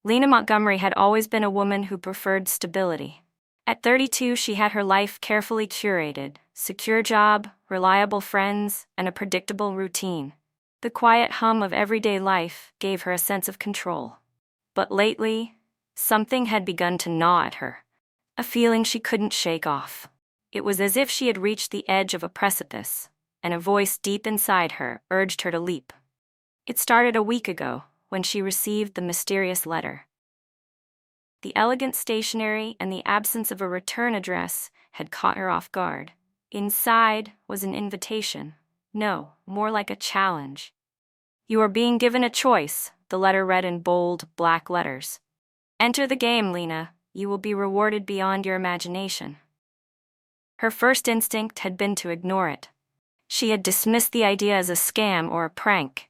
Lena Montgomery had always been a woman who preferred stability. At 32, she had her life carefully curated: secure job, reliable friends, and a predictable routine. The quiet hum of everyday life gave her a sense of control. But lately, something had begun to gnaw at her, a feeling she couldn't shake off. It was as if she had reached the edge of a precipice, and a voice deep inside her urged her to leap. It started a week ago, when she received the mysterious letter. The elegant stationery and the absence of a return address had caught her off guard. Inside was an invitation. No, more like a challenge. "You are being given a choice," the letter read in bold, black letters. "Enter the game, Lena. You will be rewarded beyond your imagination." Her first instinct had been to ignore it. She had dismissed the idea as a scam or a prank.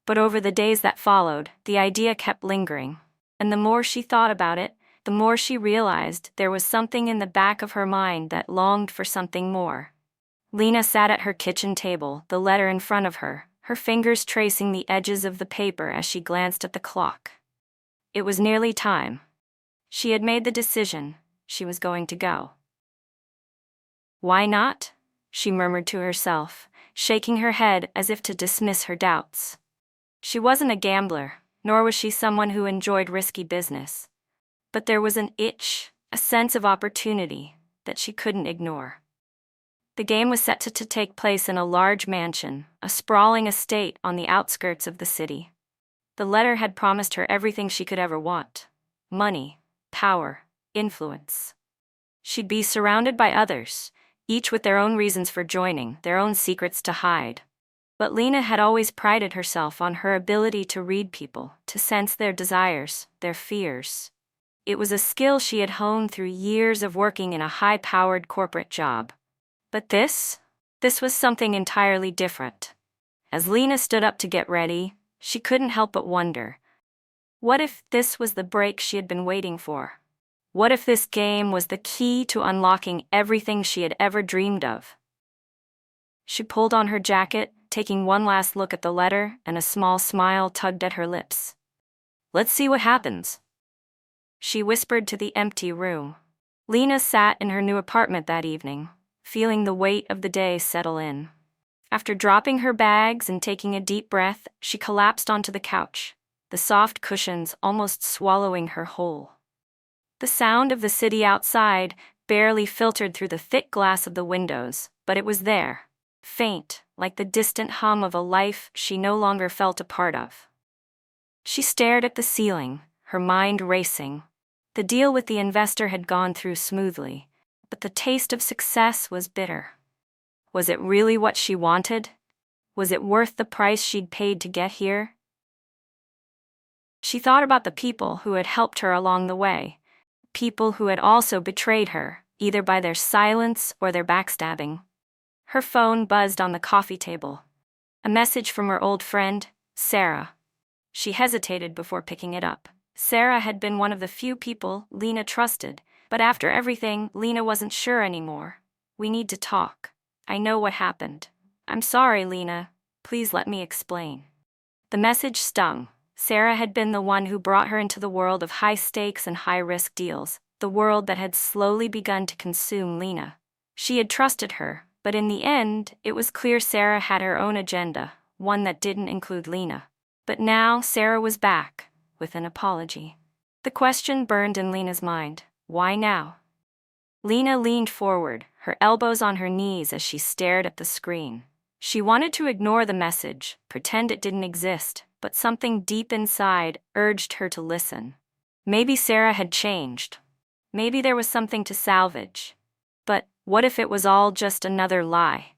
But over the days that followed, the idea kept lingering. And the more she thought about it, the more she realized there was something in the back of her mind that longed for something more. Lena sat at her kitchen table, the letter in front of her, her fingers tracing the edges of the paper as she glanced at the clock. It was nearly time. She had made the decision. She was going to go. "Why not?" she murmured to herself, shaking her head as if to dismiss her doubts. She wasn't a gambler, nor was she someone who enjoyed risky business. But there was an itch, a sense of opportunity, that she couldn't ignore. The game was set to take place in a large mansion, a sprawling estate on the outskirts of the city. The letter had promised her everything she could ever want: money, power, influence. She'd be surrounded by others, each with their own reasons for joining, their own secrets to hide. But Lena had always prided herself on her ability to read people, to sense their desires, their fears. It was a skill she had honed through years of working in a high-powered corporate job. But this was something entirely different. As Lena stood up to get ready, she couldn't help but wonder, what if this was the break she had been waiting for? What if this game was the key to unlocking everything she had ever dreamed of? She pulled on her jacket, taking one last look at the letter, and a small smile tugged at her lips. "Let's see what happens," she whispered to the empty room. Lena sat in her new apartment that evening, feeling the weight of the day settle in. After dropping her bags and taking a deep breath, she collapsed onto the couch, the soft cushions almost swallowing her whole. The sound of the city outside barely filtered through the thick glass of the windows, but it was there, faint, like the distant hum of a life she no longer felt a part of. She stared at the ceiling, her mind racing. The deal with the investor had gone through smoothly, but the taste of success was bitter. Was it really what she wanted? Was it worth the price she'd paid to get here? She thought about the people who had helped her along the way, people who had also betrayed her, either by their silence or their backstabbing. Her phone buzzed on the coffee table. A message from her old friend, Sarah. She hesitated before picking it up. Sarah had been one of the few people Lena trusted, but after everything, Lena wasn't sure anymore. "We need to talk. I know what happened. I'm sorry, Lena. Please let me explain." The message stung. Sarah had been the one who brought her into the world of high-stakes and high-risk deals, the world that had slowly begun to consume Lena. She had trusted her, but in the end, it was clear Sarah had her own agenda, one that didn't include Lena. But now Sarah was back, with an apology. The question burned in Lena's mind: why now? Lena leaned forward, her elbows on her knees as she stared at the screen. She wanted to ignore the message, pretend it didn't exist, but something deep inside urged her to listen. Maybe Sarah had changed. Maybe there was something to salvage. But what if it was all just another lie?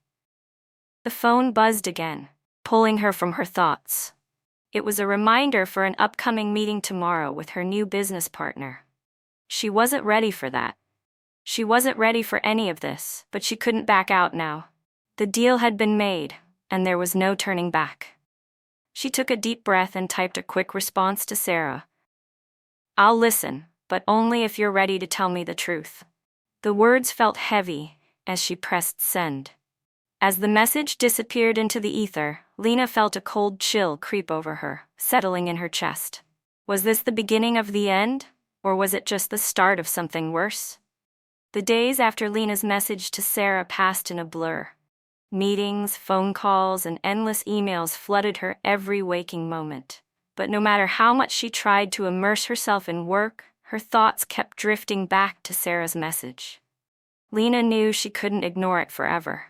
The phone buzzed again, pulling her from her thoughts. It was a reminder for an upcoming meeting tomorrow with her new business partner. She wasn't ready for that. She wasn't ready for any of this, but she couldn't back out now. The deal had been made, and there was no turning back. She took a deep breath and typed a quick response to Sarah. "I'll listen, but only if you're ready to tell me the truth." The words felt heavy as she pressed send. As the message disappeared into the ether, Lena felt a cold chill creep over her, settling in her chest. Was this the beginning of the end, or was it just the start of something worse? The days after Lena's message to Sarah passed in a blur. Meetings, phone calls, and endless emails flooded her every waking moment. But no matter how much she tried to immerse herself in work, her thoughts kept drifting back to Sarah's message. Lena knew she couldn't ignore it forever.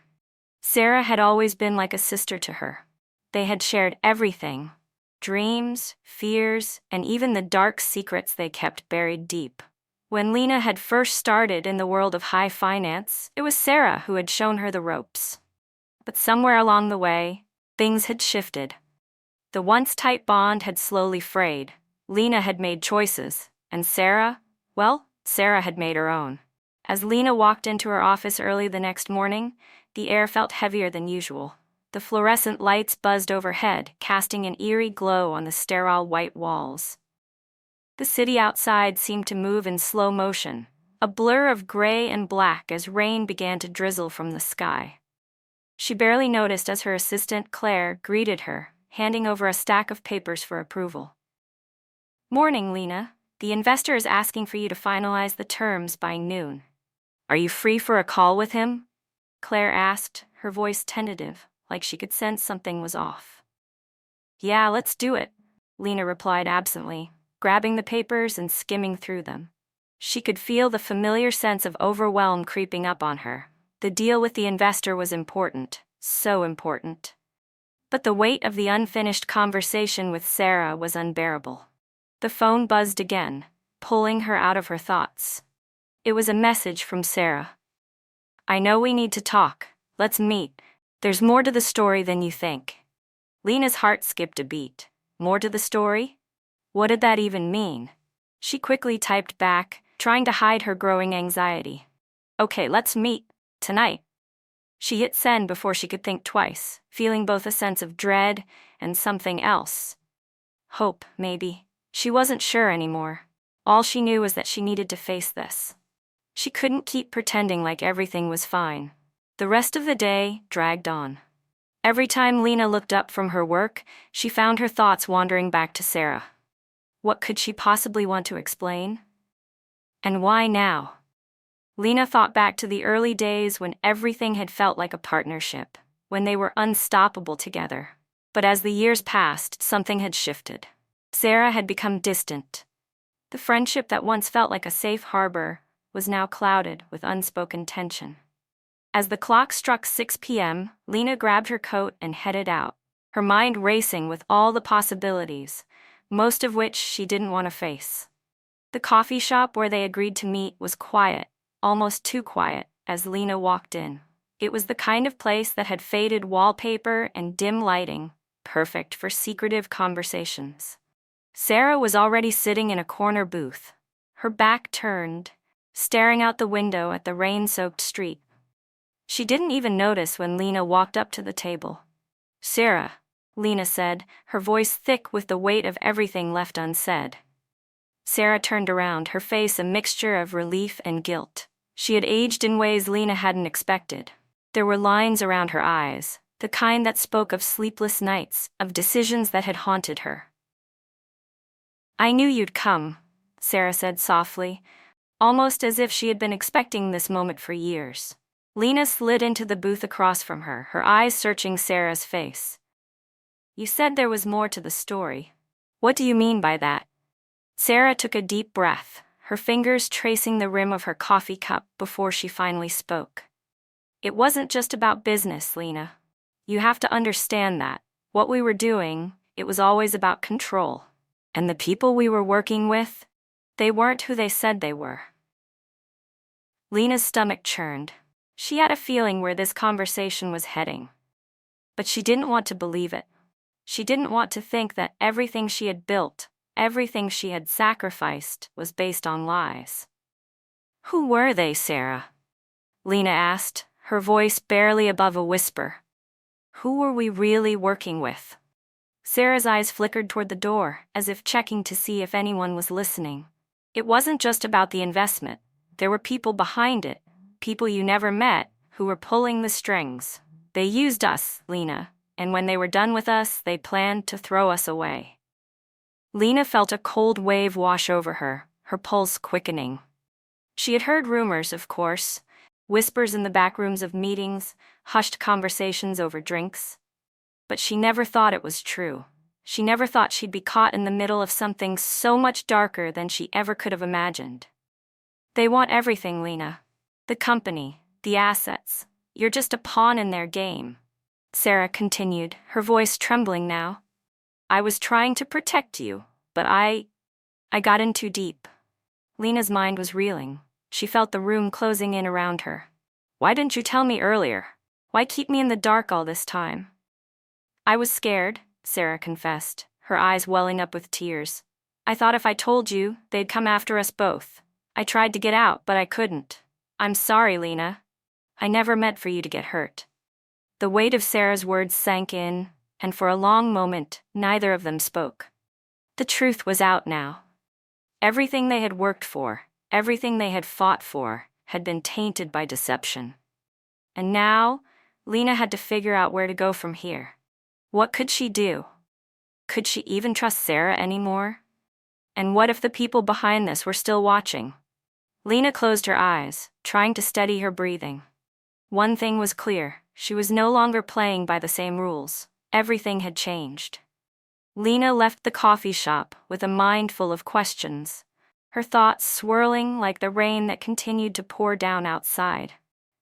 Sarah had always been like a sister to her. They had shared everything: dreams, fears, and even the dark secrets they kept buried deep. When Lena had first started in the world of high finance, it was Sarah who had shown her the ropes. But somewhere along the way, things had shifted. The once tight bond had slowly frayed. Lena had made choices, and Sarah had made her own. As Lena walked into her office early the next morning, the air felt heavier than usual. The fluorescent lights buzzed overhead, casting an eerie glow on the sterile white walls. The city outside seemed to move in slow motion, a blur of gray and black as rain began to drizzle from the sky. She barely noticed as her assistant, Claire, greeted her, handing over a stack of papers for approval. "Morning, Lena. The investor is asking for you to finalize the terms by noon. Are you free for a call with him?" Claire asked, her voice tentative, like she could sense something was off. "Yeah, let's do it," Lena replied absently, grabbing the papers and skimming through them. She could feel the familiar sense of overwhelm creeping up on her. The deal with the investor was important, so important. But the weight of the unfinished conversation with Sarah was unbearable. The phone buzzed again, pulling her out of her thoughts. It was a message from Sarah. "I know we need to talk. Let's meet. There's more to the story than you think." Lena's heart skipped a beat. More to the story? What did that even mean? She quickly typed back, trying to hide her growing anxiety. "Okay, let's meet. Tonight." She hit send before she could think twice, feeling both a sense of dread and something else. Hope, maybe. She wasn't sure anymore. All she knew was that she needed to face this. She couldn't keep pretending like everything was fine. The rest of the day dragged on. Every time Lena looked up from her work, she found her thoughts wandering back to Sarah. What could she possibly want to explain? And why now? Lena thought back to the early days when everything had felt like a partnership, when they were unstoppable together. But as the years passed, something had shifted. Sarah had become distant. The friendship that once felt like a safe harbor was now clouded with unspoken tension. As the clock struck 6 p.m., Lena grabbed her coat and headed out, her mind racing with all the possibilities, most of which she didn't want to face. The coffee shop where they agreed to meet was quiet, almost too quiet, as Lena walked in. It was the kind of place that had faded wallpaper and dim lighting, perfect for secretive conversations. Sarah was already sitting in a corner booth, her back turned, staring out the window at the rain-soaked street. She didn't even notice when Lena walked up to the table. "Sarah," Lena said, her voice thick with the weight of everything left unsaid. Sarah turned around, her face a mixture of relief and guilt. She had aged in ways Lena hadn't expected. There were lines around her eyes, the kind that spoke of sleepless nights, of decisions that had haunted her. "I knew you'd come," Sarah said softly, almost as if she had been expecting this moment for years. Lena slid into the booth across from her, her eyes searching Sarah's face. "You said there was more to the story. What do you mean by that?" Sarah took a deep breath, her fingers tracing the rim of her coffee cup before she finally spoke. "It wasn't just about business, Lena. You have to understand that. What we were doing, it was always about control. And the people we were working with, they weren't who they said they were." Lena's stomach churned. She had a feeling where this conversation was heading. But she didn't want to believe it. She didn't want to think that everything she had built, everything she had sacrificed, was based on lies. "Who were they, Sarah?" Lena asked, her voice barely above a whisper. "Who were we really working with?" Sarah's eyes flickered toward the door, as if checking to see if anyone was listening. It wasn't just about the investment. There were people behind it, people you never met, who were pulling the strings. "They used us, Lena, and when they were done with us, they planned to throw us away." Lena felt a cold wave wash over her, her pulse quickening. She had heard rumors, of course, whispers in the back rooms of meetings, hushed conversations over drinks. But she never thought it was true. She never thought she'd be caught in the middle of something so much darker than she ever could have imagined. They want everything, Lena. The company, the assets. You're just a pawn in their game. Sarah continued, her voice trembling now. I was trying to protect you, but I got in too deep. Lena's mind was reeling. She felt the room closing in around her. Why didn't you tell me earlier? Why keep me in the dark all this time? I was scared, Sarah confessed, her eyes welling up with tears. I thought if I told you, they'd come after us both. I tried to get out, but I couldn't. I'm sorry, Lena. I never meant for you to get hurt. The weight of Sarah's words sank in, and for a long moment, neither of them spoke. The truth was out now. Everything they had worked for, everything they had fought for, had been tainted by deception. And now, Lena had to figure out where to go from here. What could she do? Could she even trust Sarah anymore? And what if the people behind this were still watching? Lena closed her eyes, trying to steady her breathing. One thing was clear, she was no longer playing by the same rules. Everything had changed. Lena left the coffee shop with a mind full of questions, her thoughts swirling like the rain that continued to pour down outside.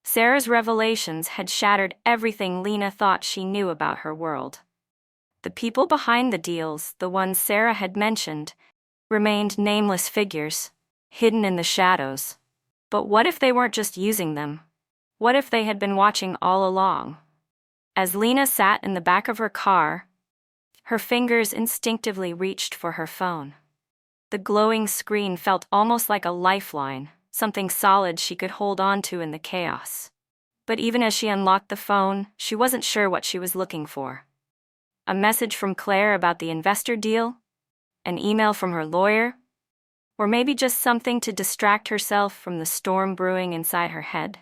Sarah's revelations had shattered everything Lena thought she knew about her world. The people behind the deals, the ones Sarah had mentioned, remained nameless figures, hidden in the shadows. But what if they weren't just using them? What if they had been watching all along? As Lena sat in the back of her car, her fingers instinctively reached for her phone. The glowing screen felt almost like a lifeline, something solid she could hold on to in the chaos. But even as she unlocked the phone, she wasn't sure what she was looking for. A message from Claire about the investor deal? An email from her lawyer? Or maybe just something to distract herself from the storm brewing inside her head?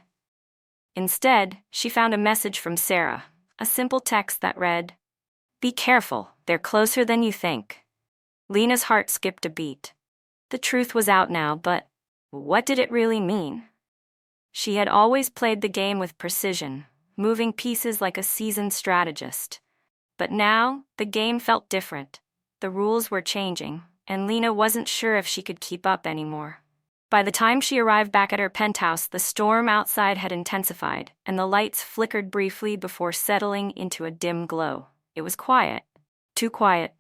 Instead, she found a message from Sarah, a simple text that read, "Be careful, they're closer than you think." Lena's heart skipped a beat. The truth was out now, but what did it really mean? She had always played the game with precision, moving pieces like a seasoned strategist. But now, the game felt different. The rules were changing, and Lena wasn't sure if she could keep up anymore. By the time she arrived back at her penthouse, the storm outside had intensified, and the lights flickered briefly before settling into a dim glow. It was quiet. Too quiet.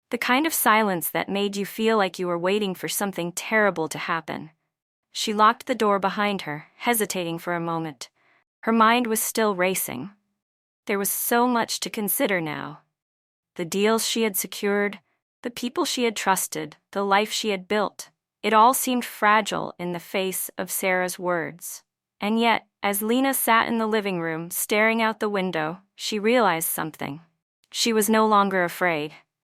The kind of silence that made you feel like you were waiting for something terrible to happen. She locked the door behind her, hesitating for a moment. Her mind was still racing. There was so much to consider now. The deals she had secured, the people she had trusted, the life she had built. It all seemed fragile in the face of Sarah's words. And yet, as Lena sat in the living room, staring out the window, she realized something. She was no longer afraid.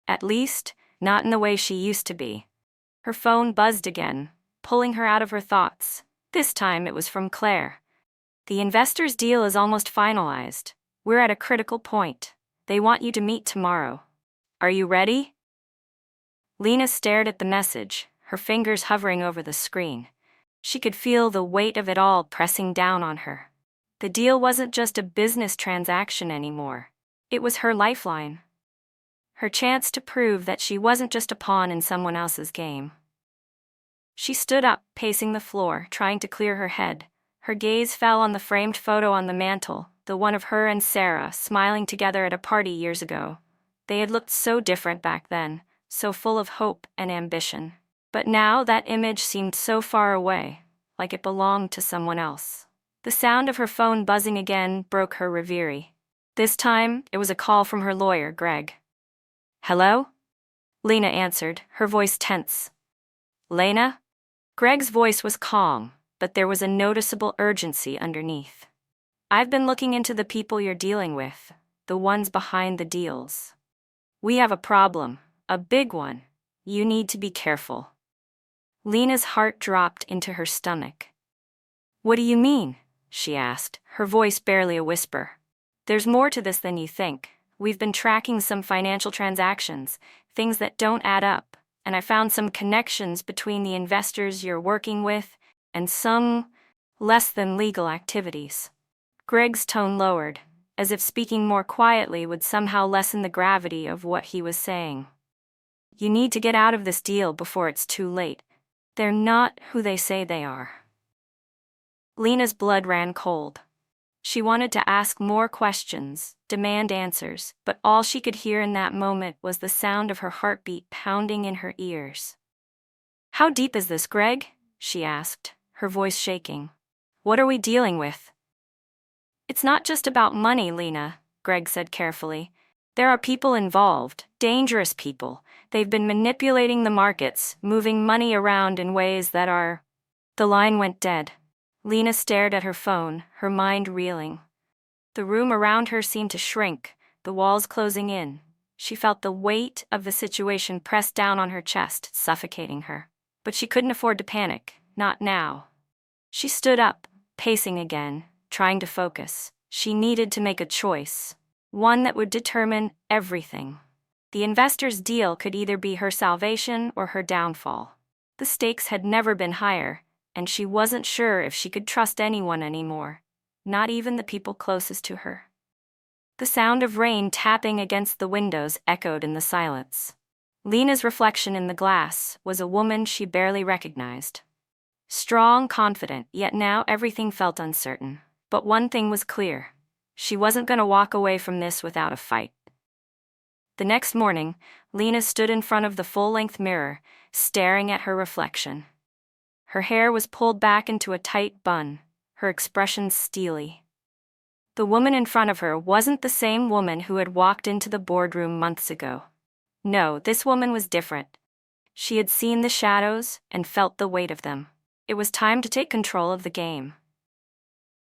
At least, not in the way she used to be. Her phone buzzed again, pulling her out of her thoughts. This time it was from Claire. "The investors' deal is almost finalized. We're at a critical point. They want you to meet tomorrow. Are you ready?" Lena stared at the message, her fingers hovering over the screen. She could feel the weight of it all pressing down on her. The deal wasn't just a business transaction anymore. It was her lifeline. Her chance to prove that she wasn't just a pawn in someone else's game. She stood up, pacing the floor, trying to clear her head. Her gaze fell on the framed photo on the mantel, the one of her and Sarah smiling together at a party years ago. They had looked so different back then, so full of hope and ambition. But now that image seemed so far away, like it belonged to someone else. The sound of her phone buzzing again broke her reverie. This time, it was a call from her lawyer, Greg. "Hello?" Lena answered, her voice tense. "Lena?" Greg's voice was calm, but there was a noticeable urgency underneath. "I've been looking into the people you're dealing with, the ones behind the deals. We have a problem, a big one. You need to be careful." Lena's heart dropped into her stomach. "What do you mean?" she asked, her voice barely a whisper. "There's more to this than you think. We've been tracking some financial transactions, things that don't add up, and I found some connections between the investors you're working with and some less than legal activities. Greg's tone lowered, as if speaking more quietly would somehow lessen the gravity of what he was saying. You need to get out of this deal before it's too late. They're not who they say they are. Lena's blood ran cold. She wanted to ask more questions, demand answers, but all she could hear in that moment was the sound of her heartbeat pounding in her ears. How deep is this, Greg? She asked, her voice shaking. What are we dealing with? It's not just about money, Lena, Greg said carefully. There are people involved, dangerous people. They've been manipulating the markets, moving money around in ways that are... The line went dead. Lena stared at her phone, her mind reeling. The room around her seemed to shrink, the walls closing in. She felt the weight of the situation press down on her chest, suffocating her. But she couldn't afford to panic, not now. She stood up, pacing again, trying to focus. She needed to make a choice, one that would determine everything. The investor's deal could either be her salvation or her downfall. The stakes had never been higher, and she wasn't sure if she could trust anyone anymore, not even the people closest to her. The sound of rain tapping against the windows echoed in the silence. Lena's reflection in the glass was a woman she barely recognized. Strong, confident, yet now everything felt uncertain. But one thing was clear. She wasn't going to walk away from this without a fight. The next morning, Lena stood in front of the full-length mirror, staring at her reflection. Her hair was pulled back into a tight bun, her expression steely. The woman in front of her wasn't the same woman who had walked into the boardroom months ago. No, this woman was different. She had seen the shadows and felt the weight of them. It was time to take control of the game.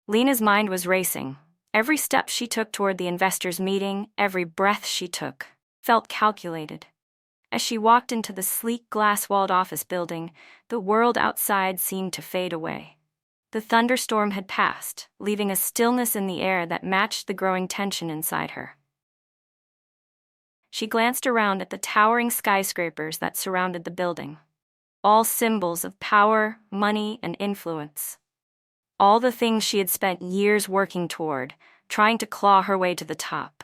Lena's mind was racing. Every step she took toward the investors' meeting, every breath she took, felt calculated. As she walked into the sleek glass-walled office building, the world outside seemed to fade away. The thunderstorm had passed, leaving a stillness in the air that matched the growing tension inside her. She glanced around at the towering skyscrapers that surrounded the building, all symbols of power, money, and influence. All the things she had spent years working toward, trying to claw her way to the top.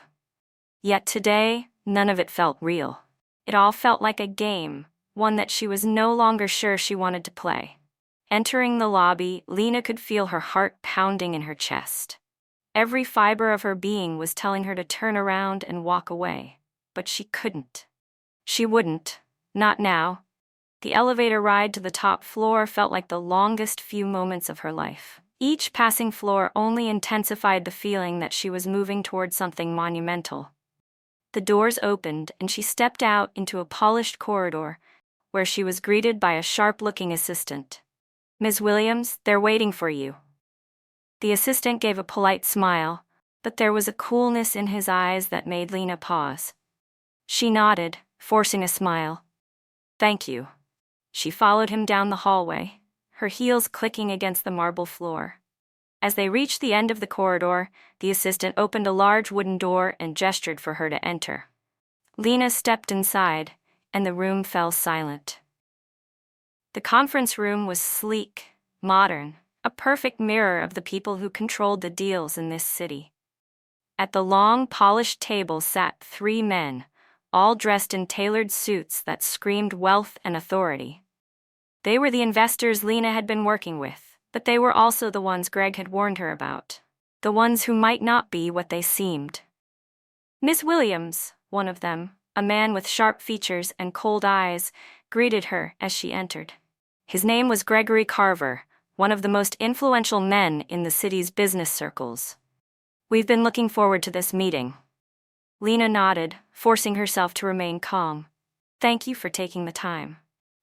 Yet today, none of it felt real. It all felt like a game, one that she was no longer sure she wanted to play. Entering the lobby, Lena could feel her heart pounding in her chest. Every fiber of her being was telling her to turn around and walk away. But she couldn't. She wouldn't. Not now. The elevator ride to the top floor felt like the longest few moments of her life. Each passing floor only intensified the feeling that she was moving toward something monumental. The doors opened and she stepped out into a polished corridor, where she was greeted by a sharp-looking assistant. "Ms. Williams, they're waiting for you." The assistant gave a polite smile, but there was a coolness in his eyes that made Lena pause. She nodded, forcing a smile. "Thank you." She followed him down the hallway, her heels clicking against the marble floor. As they reached the end of the corridor, the assistant opened a large wooden door and gestured for her to enter. Lena stepped inside, and the room fell silent. The conference room was sleek, modern, a perfect mirror of the people who controlled the deals in this city. At the long, polished table sat 3 men, all dressed in tailored suits that screamed wealth and authority. They were the investors Lena had been working with, but they were also the ones Greg had warned her about, the ones who might not be what they seemed. "Miss Williams," one of them, a man with sharp features and cold eyes, greeted her as she entered. His name was Gregory Carver, one of the most influential men in the city's business circles. "We've been looking forward to this meeting." Lena nodded, forcing herself to remain calm. "Thank you for taking the time."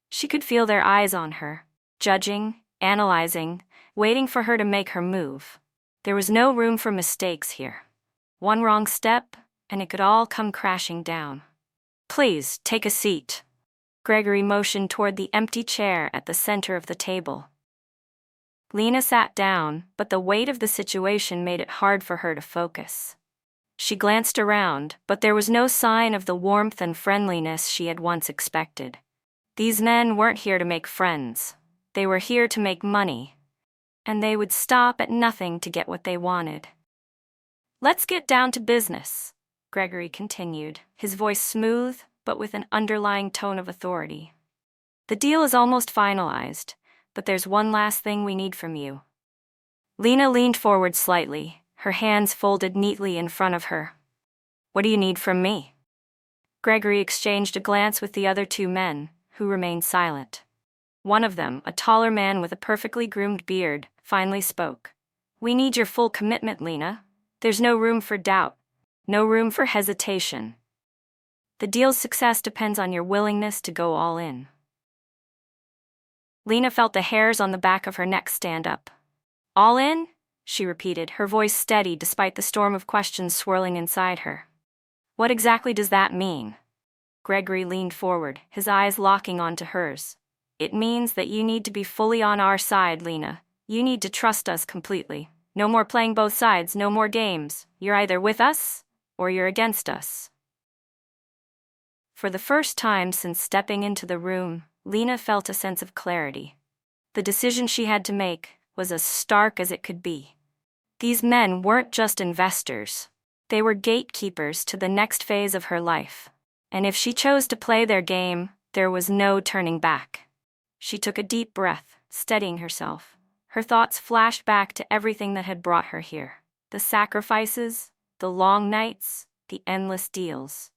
She could feel their eyes on her, judging, analyzing, waiting for her to make her move. There was no room for mistakes here. One wrong step, and it could all come crashing down. "Please, take a seat." Gregory motioned toward the empty chair at the center of the table. Lena sat down, but the weight of the situation made it hard for her to focus. She glanced around, but there was no sign of the warmth and friendliness she had once expected. These men weren't here to make friends. They were here to make money. And they would stop at nothing to get what they wanted. "Let's get down to business," Gregory continued, his voice smooth, but with an underlying tone of authority. "The deal is almost finalized, but there's one last thing we need from you." Lena leaned forward slightly, her hands folded neatly in front of her. "What do you need from me?" Gregory exchanged a glance with the other two men, who remained silent. One of them, a taller man with a perfectly groomed beard, finally spoke. "We need your full commitment, Lena. There's no room for doubt, no room for hesitation. The deal's success depends on your willingness to go all in." Lena felt the hairs on the back of her neck stand up. "All in?" she repeated, her voice steady despite the storm of questions swirling inside her. "What exactly does that mean?" Gregory leaned forward, his eyes locking onto hers. "It means that you need to be fully on our side, Lena. You need to trust us completely. No more playing both sides, no more games. You're either with us, or you're against us." For the first time since stepping into the room, Lena felt a sense of clarity. The decision she had to make was as stark as it could be. These men weren't just investors. They were gatekeepers to the next phase of her life. And if she chose to play their game, there was no turning back. She took a deep breath, steadying herself. Her thoughts flashed back to everything that had brought her here. The sacrifices, the long nights, the endless deals.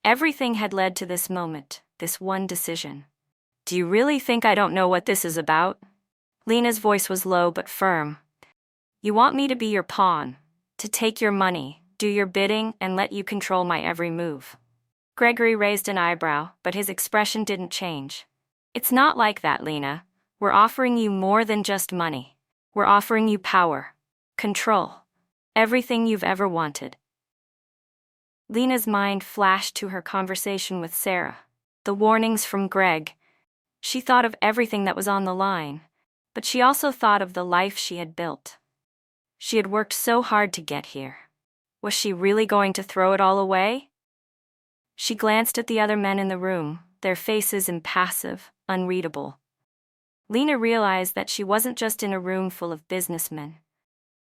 Everything had led to this moment, this one decision. "Do you really think I don't know what this is about?" Lena's voice was low but firm. "You want me to be your pawn, to take your money, do your bidding, and let you control my every move." Gregory raised an eyebrow, but his expression didn't change. "It's not like that, Lena. We're offering you more than just money. We're offering you power, control, everything you've ever wanted." Lena's mind flashed to her conversation with Sarah, the warnings from Greg. She thought of everything that was on the line, but she also thought of the life she had built. She had worked so hard to get here. Was she really going to throw it all away? She glanced at the other men in the room, their faces impassive, unreadable. Lena realized that she wasn't just in a room full of businessmen.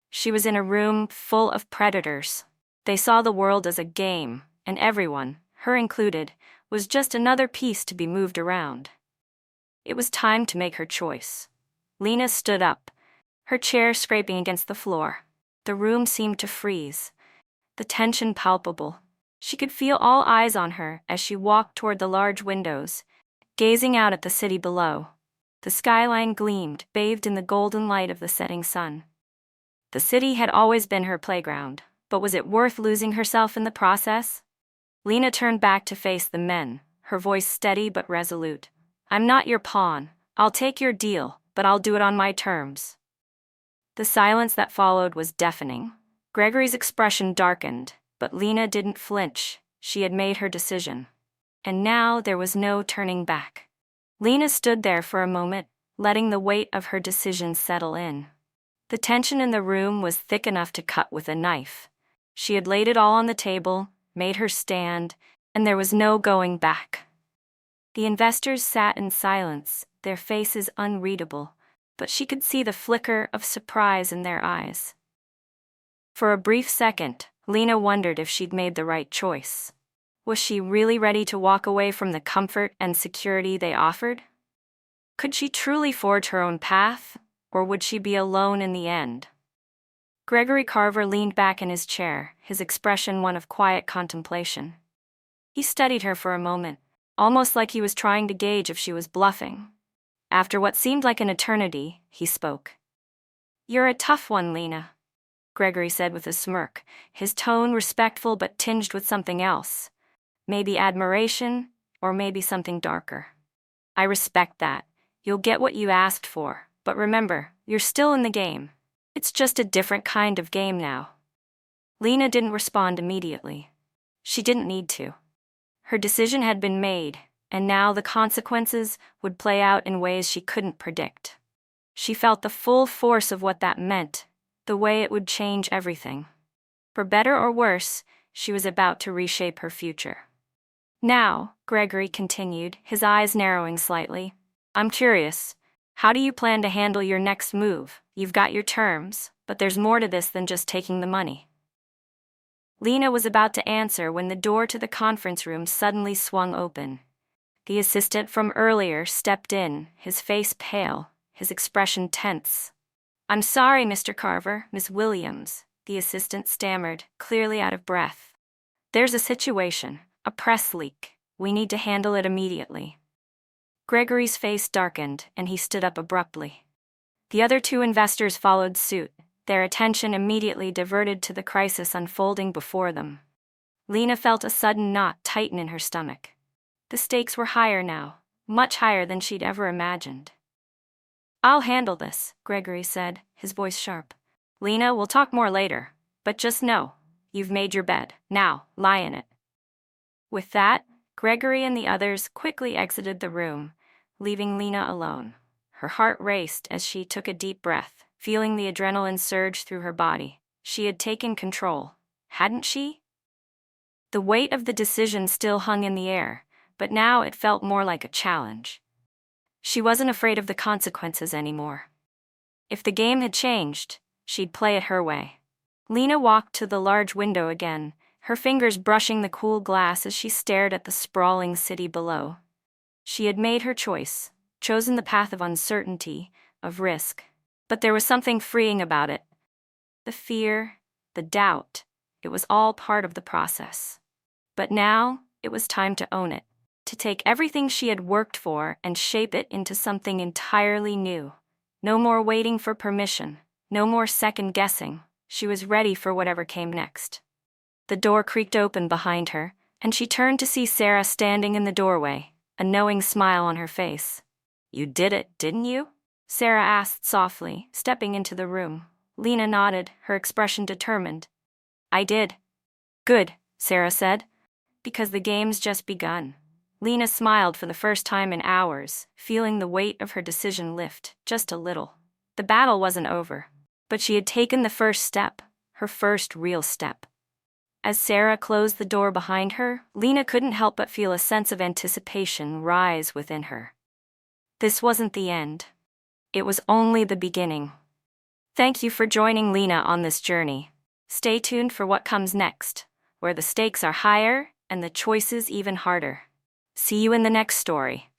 She was in a room full of predators. They saw the world as a game, and everyone, her included, was just another piece to be moved around. It was time to make her choice. Lena stood up, her chair scraping against the floor. The room seemed to freeze, the tension palpable. She could feel all eyes on her as she walked toward the large windows, gazing out at the city below. The skyline gleamed, bathed in the golden light of the setting sun. The city had always been her playground, but was it worth losing herself in the process? Lena turned back to face the men, her voice steady but resolute. "I'm not your pawn. I'll take your deal, but I'll do it on my terms." The silence that followed was deafening. Gregory's expression darkened, but Lena didn't flinch. She had made her decision. And now there was no turning back. Lena stood there for a moment, letting the weight of her decision settle in. The tension in the room was thick enough to cut with a knife. She had laid it all on the table, made her stand, and there was no going back. The investors sat in silence, their faces unreadable, but she could see the flicker of surprise in their eyes. For a brief second, Lena wondered if she'd made the right choice. Was she really ready to walk away from the comfort and security they offered? Could she truly forge her own path, or would she be alone in the end? Gregory Carver leaned back in his chair, his expression one of quiet contemplation. He studied her for a moment, almost like he was trying to gauge if she was bluffing. After what seemed like an eternity, he spoke. "You're a tough one, Lena," Gregory said with a smirk, his tone respectful but tinged with something else. Maybe admiration, or maybe something darker. "I respect that. You'll get what you asked for, but remember, you're still in the game. It's just a different kind of game now." Lena didn't respond immediately. She didn't need to. Her decision had been made, and now the consequences would play out in ways she couldn't predict. She felt the full force of what that meant, the way it would change everything. For better or worse, she was about to reshape her future. Now, Gregory continued, his eyes narrowing slightly, I'm curious. How do you plan to handle your next move? You've got your terms, but there's more to this than just taking the money. Lena was about to answer when the door to the conference room suddenly swung open. The assistant from earlier stepped in, his face pale, his expression tense. I'm sorry, Mr. Carver, Miss Williams, the assistant stammered, clearly out of breath. There's a situation, a press leak. We need to handle it immediately. Gregory's face darkened, and he stood up abruptly. The other two investors followed suit, their attention immediately diverted to the crisis unfolding before them. Lena felt a sudden knot tighten in her stomach. The stakes were higher now, much higher than she'd ever imagined. I'll handle this, Gregory said, his voice sharp. Lena, we'll talk more later, but just know, you've made your bed. Now, lie in it. With that, Gregory and the others quickly exited the room, leaving Lena alone. Her heart raced as she took a deep breath, feeling the adrenaline surge through her body. She had taken control, hadn't she? The weight of the decision still hung in the air, but now it felt more like a challenge. She wasn't afraid of the consequences anymore. If the game had changed, she'd play it her way. Lena walked to the large window again, her fingers brushing the cool glass as she stared at the sprawling city below. She had made her choice, chosen the path of uncertainty, of risk. But there was something freeing about it. The fear, the doubt, it was all part of the process. But now, it was time to own it, to take everything she had worked for and shape it into something entirely new. No more waiting for permission, no more second-guessing. She was ready for whatever came next. The door creaked open behind her, and she turned to see Sarah standing in the doorway, a knowing smile on her face. You did it, didn't you? Sarah asked softly, stepping into the room. Lena nodded, her expression determined. I did. Good, Sarah said. Because the game's just begun. Lena smiled for the first time in hours, feeling the weight of her decision lift, just a little. The battle wasn't over, but she had taken the first step, her first real step. As Sarah closed the door behind her, Lena couldn't help but feel a sense of anticipation rise within her. This wasn't the end. It was only the beginning. Thank you for joining Lena on this journey. Stay tuned for what comes next, where the stakes are higher and the choices even harder. See you in the next story.